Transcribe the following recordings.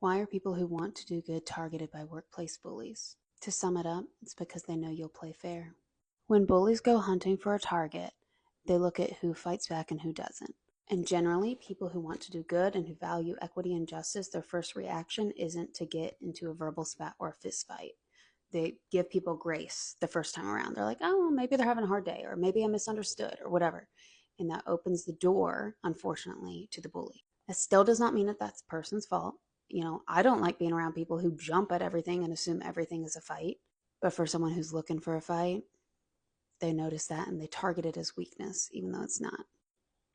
Why are people who want to do good targeted by workplace bullies? To sum it up, it's because they know you'll play fair. When bullies go hunting for a target, they look at who fights back and who doesn't. And generally, people who want to do good and who value equity and justice, their first reaction isn't to get into a verbal spat or a fist fight. They give people grace the first time around. They're like, oh, well, maybe they're having a hard day, or maybe I misunderstood, or whatever. And that opens the door, unfortunately, to the bully. That still does not mean that that's the person's fault. I don't like being around people who jump at everything and assume everything is a fight. But for someone who's looking for a fight, they notice that and they target it as weakness, even though it's not.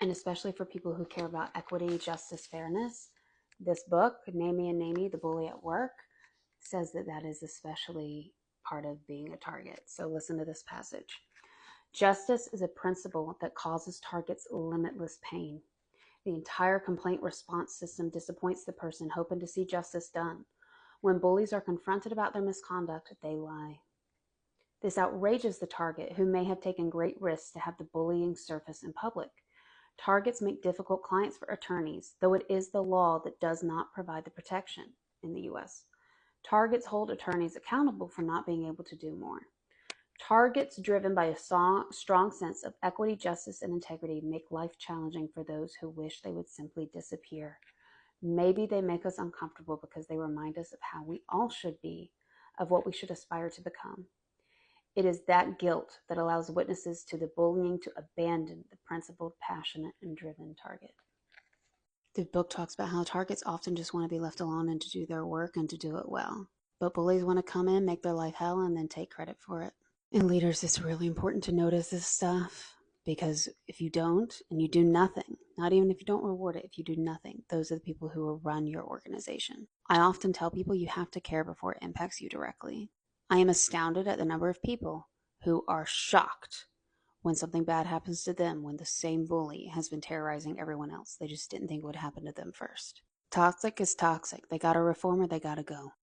And especially for people who care about equity, justice, fairness, this book, Name Me and Namey, The Bully at Work, says that that is especially part of being a target. So listen to this passage. Justice is a principle that causes targets limitless pain. The entire complaint response system disappoints the person hoping to see justice done. When bullies are confronted about their misconduct, they lie. This outrages the target, who may have taken great risks to have the bullying surface in public. Targets make difficult clients for attorneys, though it is the law that does not provide the protection in the US. Targets hold attorneys accountable for not being able to do more. Targets driven by a strong sense of equity, justice, and integrity make life challenging for those who wish they would simply disappear. Maybe they make us uncomfortable because they remind us of how we all should be, of what we should aspire to become. It is that guilt that allows witnesses to the bullying to abandon the principled, passionate, and driven target. The book talks about how targets often just want to be left alone and to do their work and to do it well. But bullies want to come in, make their life hell, and then take credit for it. And leaders, it's really important to notice this stuff, because if you don't and you do nothing, not even if you don't reward it, if you do nothing, those are the people who will run your organization. I often tell people you have to care before it impacts you directly. I am astounded at the number of people who are shocked when something bad happens to them when the same bully has been terrorizing everyone else. They just didn't think it would happen to them first. Toxic is toxic. They got to reform or they got to go.